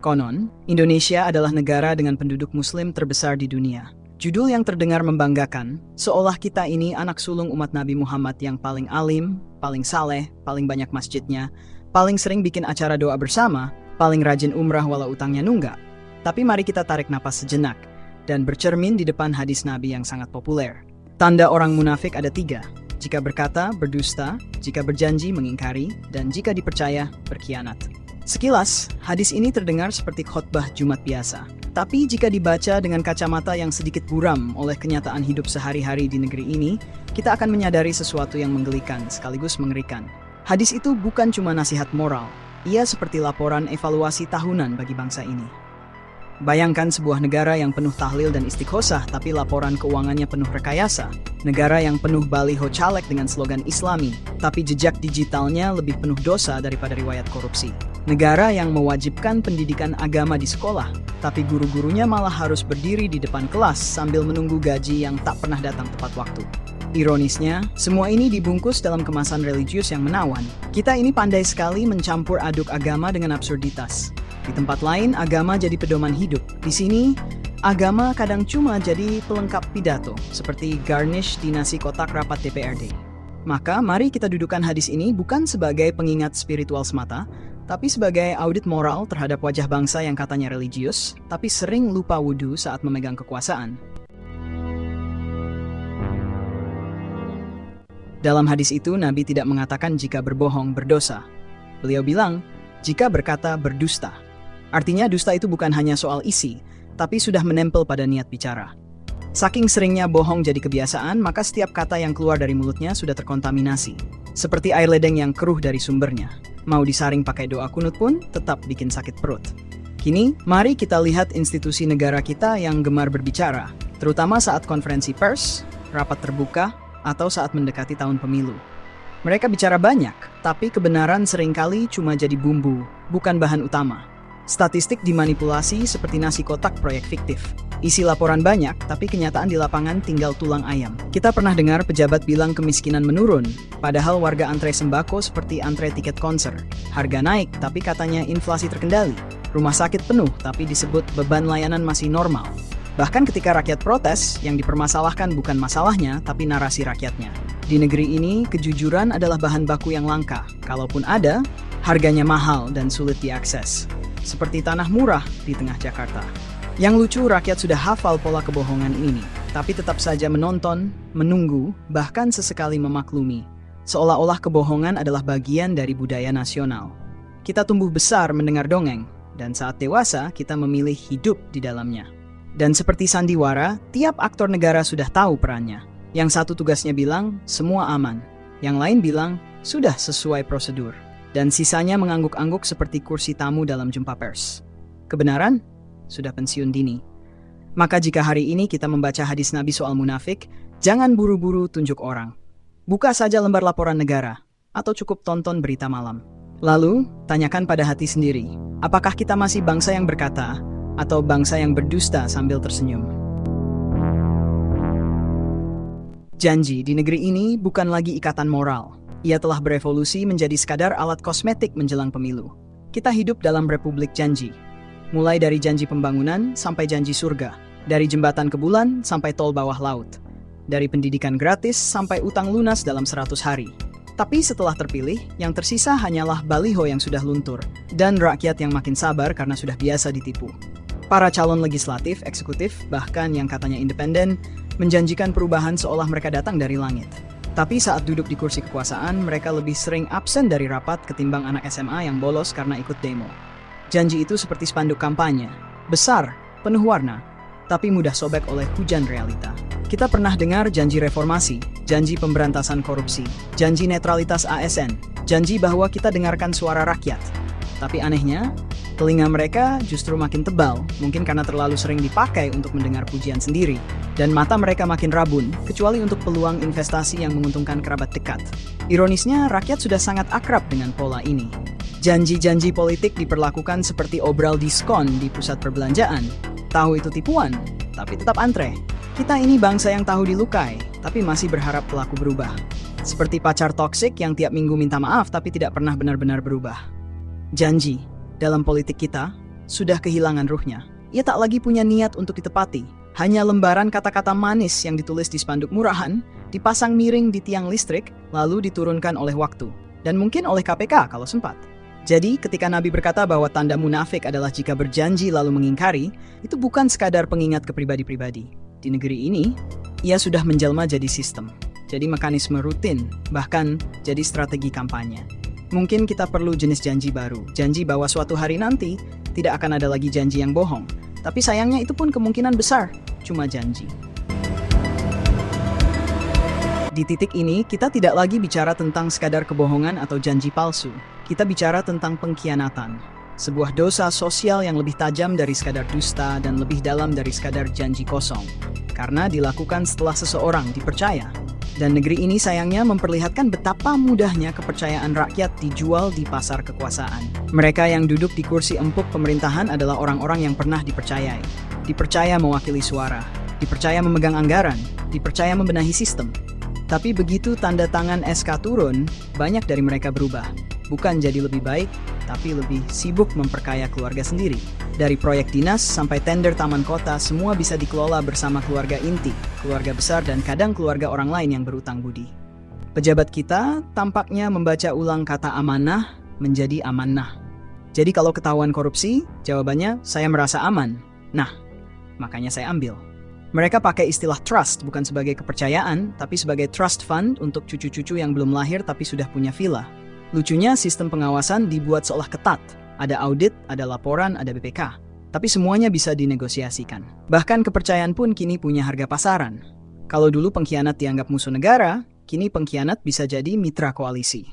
Konon, Indonesia adalah negara dengan penduduk Muslim terbesar di dunia. Judul yang terdengar membanggakan, seolah kita ini anak sulung umat Nabi Muhammad yang paling alim, paling saleh, paling banyak masjidnya, paling sering bikin acara doa bersama, paling rajin umrah walau utangnya nunggak. Tapi mari kita tarik napas sejenak, dan bercermin di depan hadis Nabi yang sangat populer. Tanda orang munafik ada 3. Jika berkata, berdusta, jika berjanji, mengingkari, dan jika dipercaya, berkhianat. Sekilas, hadis ini terdengar seperti khotbah Jumat biasa. Tapi jika dibaca dengan kacamata yang sedikit buram oleh kenyataan hidup sehari-hari di negeri ini, kita akan menyadari sesuatu yang menggelikan sekaligus mengerikan. Hadis itu bukan cuma nasihat moral, ia seperti laporan evaluasi tahunan bagi bangsa ini. Bayangkan sebuah negara yang penuh tahlil dan istighosah tapi laporan keuangannya penuh rekayasa. Negara yang penuh baliho caleg dengan slogan Islami, tapi jejak digitalnya lebih penuh dosa daripada riwayat korupsi. Negara yang mewajibkan pendidikan agama di sekolah, tapi guru-gurunya malah harus berdiri di depan kelas sambil menunggu gaji yang tak pernah datang tepat waktu. Ironisnya, semua ini dibungkus dalam kemasan religius yang menawan. Kita ini pandai sekali mencampur aduk agama dengan absurditas. Di tempat lain, agama jadi pedoman hidup. Di sini, agama kadang cuma jadi pelengkap pidato, seperti garnish di nasi kotak rapat DPRD. Maka, mari kita dudukan hadis ini bukan sebagai pengingat spiritual semata, tapi sebagai audit moral terhadap wajah bangsa yang katanya religius, tapi sering lupa wudhu saat memegang kekuasaan. Dalam hadis itu, Nabi tidak mengatakan jika berbohong berdosa. Beliau bilang, jika berkata berdusta. Artinya dusta itu bukan hanya soal isi, tapi sudah menempel pada niat bicara. Saking seringnya bohong jadi kebiasaan, maka setiap kata yang keluar dari mulutnya sudah terkontaminasi. Seperti air ledeng yang keruh dari sumbernya. Mau disaring pakai doa kunut pun tetap bikin sakit perut. Kini, mari kita lihat institusi negara kita yang gemar berbicara, terutama saat konferensi pers, rapat terbuka, atau saat mendekati tahun pemilu. Mereka bicara banyak, tapi kebenaran seringkali cuma jadi bumbu, bukan bahan utama. Statistik dimanipulasi seperti nasi kotak proyek fiktif. Isi laporan banyak, tapi kenyataan di lapangan tinggal tulang ayam. Kita pernah dengar pejabat bilang kemiskinan menurun, padahal warga antre sembako seperti antre tiket konser. Harga naik, tapi katanya inflasi terkendali. Rumah sakit penuh, tapi disebut beban layanan masih normal. Bahkan ketika rakyat protes, yang dipermasalahkan bukan masalahnya, tapi narasi rakyatnya. Di negeri ini, kejujuran adalah bahan baku yang langka. Kalaupun ada, harganya mahal dan sulit diakses. Seperti tanah murah di tengah Jakarta. Yang lucu, rakyat sudah hafal pola kebohongan ini, tapi tetap saja menonton, menunggu, bahkan sesekali memaklumi. Seolah-olah kebohongan adalah bagian dari budaya nasional. Kita tumbuh besar mendengar dongeng, dan saat dewasa kita memilih hidup di dalamnya. Dan seperti sandiwara, tiap aktor negara sudah tahu perannya. Yang satu tugasnya bilang, semua aman. Yang lain bilang, sudah sesuai prosedur. Dan sisanya mengangguk-angguk seperti kursi tamu dalam jumpa pers. Kebenaran? Sudah pensiun dini. Maka jika hari ini kita membaca hadis Nabi soal munafik, jangan buru-buru tunjuk orang. Buka saja lembar laporan negara, atau cukup tonton berita malam. Lalu, tanyakan pada hati sendiri, apakah kita masih bangsa yang berkata, atau bangsa yang berdusta sambil tersenyum? Janji di negeri ini bukan lagi ikatan moral. Ia telah berevolusi menjadi sekadar alat kosmetik menjelang pemilu. Kita hidup dalam republik janji. Mulai dari janji pembangunan sampai janji surga. Dari jembatan ke bulan sampai tol bawah laut. Dari pendidikan gratis sampai utang lunas dalam 100 hari. Tapi setelah terpilih, yang tersisa hanyalah baliho yang sudah luntur. Dan rakyat yang makin sabar karena sudah biasa ditipu. Para calon legislatif, eksekutif, bahkan yang katanya independen, menjanjikan perubahan seolah mereka datang dari langit. Tapi saat duduk di kursi kekuasaan, mereka lebih sering absen dari rapat ketimbang anak SMA yang bolos karena ikut demo. Janji itu seperti spanduk kampanye, besar, penuh warna, tapi mudah sobek oleh hujan realita. Kita pernah dengar janji reformasi, janji pemberantasan korupsi, janji netralitas ASN, janji bahwa kita dengarkan suara rakyat. Tapi anehnya, telinga mereka justru makin tebal, mungkin karena terlalu sering dipakai untuk mendengar pujian sendiri. Dan mata mereka makin rabun, kecuali untuk peluang investasi yang menguntungkan kerabat dekat. Ironisnya, rakyat sudah sangat akrab dengan pola ini. Janji-janji politik diperlakukan seperti obral diskon di pusat perbelanjaan. Tahu itu tipuan, tapi tetap antre. Kita ini bangsa yang tahu dilukai, tapi masih berharap pelaku berubah. Seperti pacar toksik yang tiap minggu minta maaf tapi tidak pernah benar-benar berubah. Janji, dalam politik kita, sudah kehilangan ruhnya. Ia tak lagi punya niat untuk ditepati. Hanya lembaran kata-kata manis yang ditulis di spanduk murahan, dipasang miring di tiang listrik, lalu diturunkan oleh waktu. Dan mungkin oleh KPK kalau sempat. Jadi, ketika Nabi berkata bahwa tanda munafik adalah jika berjanji lalu mengingkari, itu bukan sekadar pengingat ke pribadi-pribadi. Di negeri ini, ia sudah menjelma jadi sistem. Jadi mekanisme rutin, bahkan jadi strategi kampanye. Mungkin kita perlu jenis janji baru, janji bahwa suatu hari nanti tidak akan ada lagi janji yang bohong. Tapi sayangnya itu pun kemungkinan besar, cuma janji. Di titik ini, kita tidak lagi bicara tentang sekadar kebohongan atau janji palsu. Kita bicara tentang pengkhianatan. Sebuah dosa sosial yang lebih tajam dari sekadar dusta dan lebih dalam dari sekadar janji kosong. Karena dilakukan setelah seseorang dipercaya. Dan negeri ini sayangnya memperlihatkan betapa mudahnya kepercayaan rakyat dijual di pasar kekuasaan. Mereka yang duduk di kursi empuk pemerintahan adalah orang-orang yang pernah dipercayai. Dipercaya mewakili suara, dipercaya memegang anggaran, dipercaya membenahi sistem. Tapi begitu tanda tangan SK turun, banyak dari mereka berubah. Bukan jadi lebih baik, tapi lebih sibuk memperkaya keluarga sendiri. Dari proyek dinas sampai tender taman kota, semua bisa dikelola bersama keluarga inti, keluarga besar, dan kadang keluarga orang lain yang berutang budi. Pejabat kita tampaknya membaca ulang kata amanah menjadi amanah. Jadi kalau ketahuan korupsi, jawabannya saya merasa aman. Nah, makanya saya ambil. Mereka pakai istilah trust bukan sebagai kepercayaan, tapi sebagai trust fund untuk cucu-cucu yang belum lahir tapi sudah punya villa. Lucunya, sistem pengawasan dibuat seolah ketat. Ada audit, ada laporan, ada BPK. Tapi semuanya bisa dinegosiasikan. Bahkan kepercayaan pun kini punya harga pasaran. Kalau dulu pengkhianat dianggap musuh negara, kini pengkhianat bisa jadi mitra koalisi.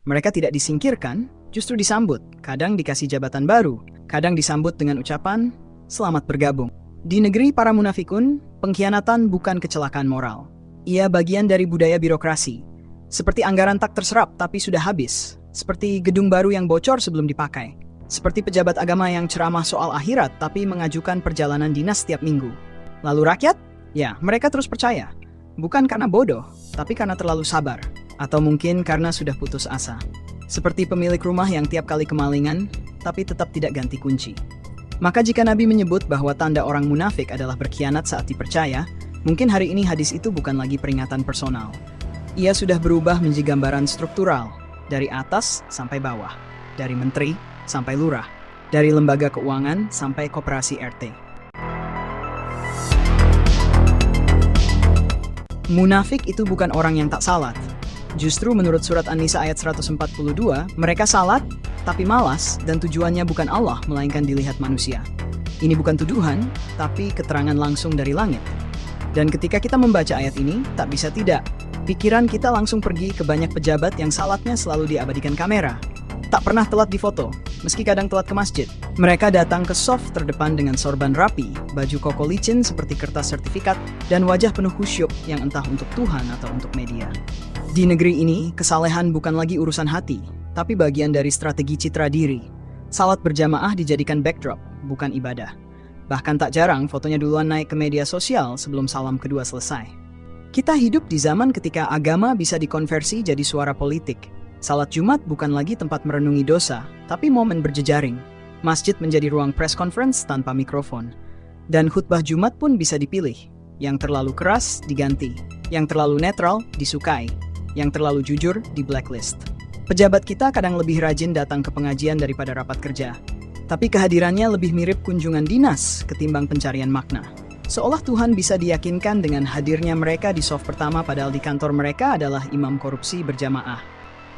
Mereka tidak disingkirkan, justru disambut. Kadang dikasih jabatan baru, kadang disambut dengan ucapan, selamat bergabung. Di negeri para munafikun, pengkhianatan bukan kecelakaan moral. Ia bagian dari budaya birokrasi. Seperti anggaran tak terserap tapi sudah habis. Seperti gedung baru yang bocor sebelum dipakai. Seperti pejabat agama yang ceramah soal akhirat tapi mengajukan perjalanan dinas setiap minggu. Lalu rakyat? Ya, mereka terus percaya. Bukan karena bodoh, tapi karena terlalu sabar. Atau mungkin karena sudah putus asa. Seperti pemilik rumah yang tiap kali kemalingan, tapi tetap tidak ganti kunci. Maka jika Nabi menyebut bahwa tanda orang munafik adalah berkhianat saat dipercaya, mungkin hari ini hadis itu bukan lagi peringatan personal. Ia sudah berubah menjadi gambaran struktural, dari atas sampai bawah, dari menteri sampai lurah, dari lembaga keuangan sampai koperasi RT. Munafik itu bukan orang yang tak salat. Justru menurut surat An-Nisa ayat 142, mereka salat, tapi malas dan tujuannya bukan Allah, melainkan dilihat manusia. Ini bukan tuduhan, tapi keterangan langsung dari langit. Dan ketika kita membaca ayat ini, tak bisa tidak. Pikiran kita langsung pergi ke banyak pejabat yang salatnya selalu diabadikan kamera. Tak pernah telat di foto, meski kadang telat ke masjid. Mereka datang ke soft terdepan dengan sorban rapi, baju koko licin seperti kertas sertifikat, dan wajah penuh khusyuk yang entah untuk Tuhan atau untuk media. Di negeri ini, kesalehan bukan lagi urusan hati, tapi bagian dari strategi citra diri. Salat berjamaah dijadikan backdrop, bukan ibadah. Bahkan tak jarang fotonya duluan naik ke media sosial sebelum salam kedua selesai. Kita hidup di zaman ketika agama bisa dikonversi jadi suara politik. Salat Jumat bukan lagi tempat merenungi dosa, tapi momen berjejaring. Masjid menjadi ruang press conference tanpa mikrofon. Dan khutbah Jumat pun bisa dipilih. Yang terlalu keras diganti, yang terlalu netral disukai, yang terlalu jujur di blacklist. Pejabat kita kadang lebih rajin datang ke pengajian daripada rapat kerja. Tapi kehadirannya lebih mirip kunjungan dinas ketimbang pencarian makna. Seolah Tuhan bisa diyakinkan dengan hadirnya mereka di soft pertama padahal di kantor mereka adalah imam korupsi berjamaah.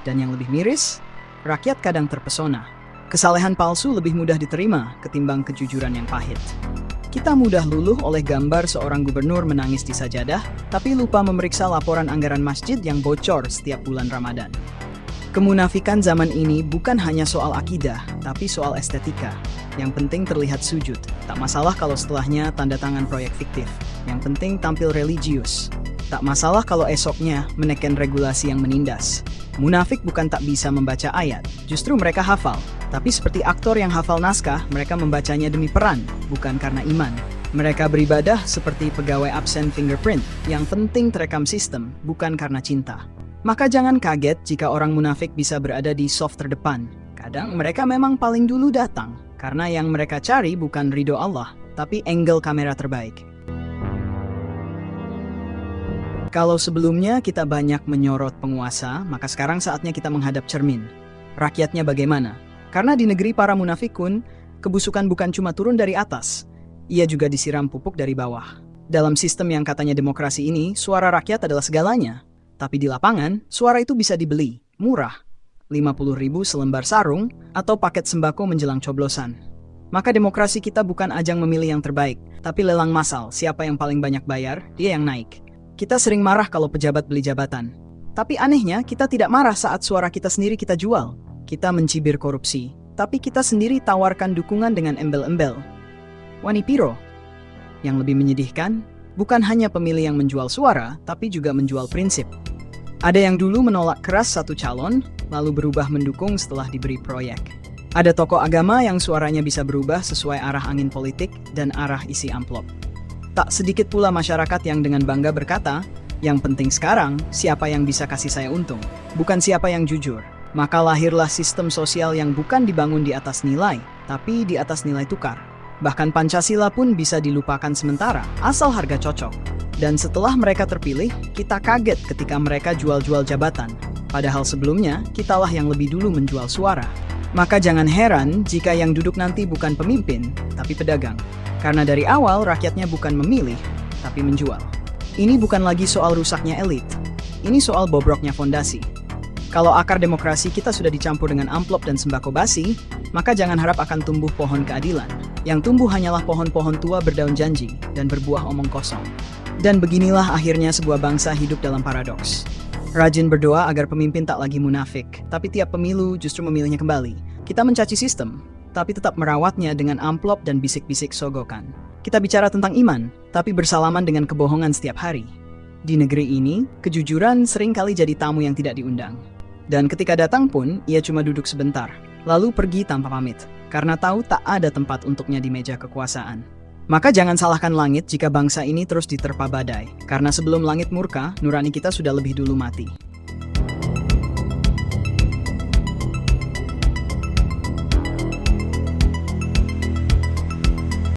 Dan yang lebih miris, rakyat kadang terpesona. Kesalehan palsu lebih mudah diterima ketimbang kejujuran yang pahit. Kita mudah luluh oleh gambar seorang gubernur menangis di sajadah, tapi lupa memeriksa laporan anggaran masjid yang bocor setiap bulan Ramadan. Kemunafikan zaman ini bukan hanya soal akidah, tapi soal estetika. Yang penting terlihat sujud. Tak masalah kalau setelahnya tanda tangan proyek fiktif. Yang penting tampil religius. Tak masalah kalau esoknya menekan regulasi yang menindas. Munafik bukan tak bisa membaca ayat, justru mereka hafal. Tapi seperti aktor yang hafal naskah, mereka membacanya demi peran, bukan karena iman. Mereka beribadah seperti pegawai absen fingerprint, yang penting terekam sistem, bukan karena cinta. Maka jangan kaget jika orang munafik bisa berada di soft terdepan. Kadang mereka memang paling dulu datang. Karena yang mereka cari bukan ridho Allah, tapi angle kamera terbaik. Kalau sebelumnya kita banyak menyorot penguasa, maka sekarang saatnya kita menghadap cermin. Rakyatnya bagaimana? Karena di negeri para munafikun, kebusukan bukan cuma turun dari atas, ia juga disiram pupuk dari bawah. Dalam sistem yang katanya demokrasi ini, suara rakyat adalah segalanya. Tapi di lapangan, suara itu bisa dibeli, murah. 50.000 selembar sarung, atau paket sembako menjelang coblosan. Maka demokrasi kita bukan ajang memilih yang terbaik, tapi lelang massal, siapa yang paling banyak bayar, dia yang naik. Kita sering marah kalau pejabat beli jabatan. Tapi anehnya, kita tidak marah saat suara kita sendiri kita jual. Kita mencibir korupsi, tapi kita sendiri tawarkan dukungan dengan embel-embel. Wani Piro. Yang lebih menyedihkan, bukan hanya pemilih yang menjual suara, tapi juga menjual prinsip. Ada yang dulu menolak keras satu calon, lalu berubah mendukung setelah diberi proyek. Ada tokoh agama yang suaranya bisa berubah sesuai arah angin politik dan arah isi amplop. Tak sedikit pula masyarakat yang dengan bangga berkata, yang penting sekarang, siapa yang bisa kasih saya untung, bukan siapa yang jujur. Maka lahirlah sistem sosial yang bukan dibangun di atas nilai, tapi di atas nilai tukar. Bahkan Pancasila pun bisa dilupakan sementara, asal harga cocok. Dan setelah mereka terpilih, kita kaget ketika mereka jual-jual jabatan. Padahal sebelumnya, kitalah yang lebih dulu menjual suara. Maka jangan heran jika yang duduk nanti bukan pemimpin, tapi pedagang. Karena dari awal rakyatnya bukan memilih, tapi menjual. Ini bukan lagi soal rusaknya elit. Ini soal bobroknya fondasi. Kalau akar demokrasi kita sudah dicampur dengan amplop dan sembako basi, maka jangan harap akan tumbuh pohon keadilan. Yang tumbuh hanyalah pohon-pohon tua berdaun janji dan berbuah omong kosong. Dan beginilah akhirnya sebuah bangsa hidup dalam paradoks. Rajin berdoa agar pemimpin tak lagi munafik, tapi tiap pemilu justru memilihnya kembali. Kita mencaci sistem, tapi tetap merawatnya dengan amplop dan bisik-bisik sogokan. Kita bicara tentang iman, tapi bersalaman dengan kebohongan setiap hari. Di negeri ini, kejujuran seringkali jadi tamu yang tidak diundang. Dan ketika datang pun, ia cuma duduk sebentar, lalu pergi tanpa pamit, karena tahu tak ada tempat untuknya di meja kekuasaan. Maka jangan salahkan langit jika bangsa ini terus diterpa badai, karena sebelum langit murka, nurani kita sudah lebih dulu mati.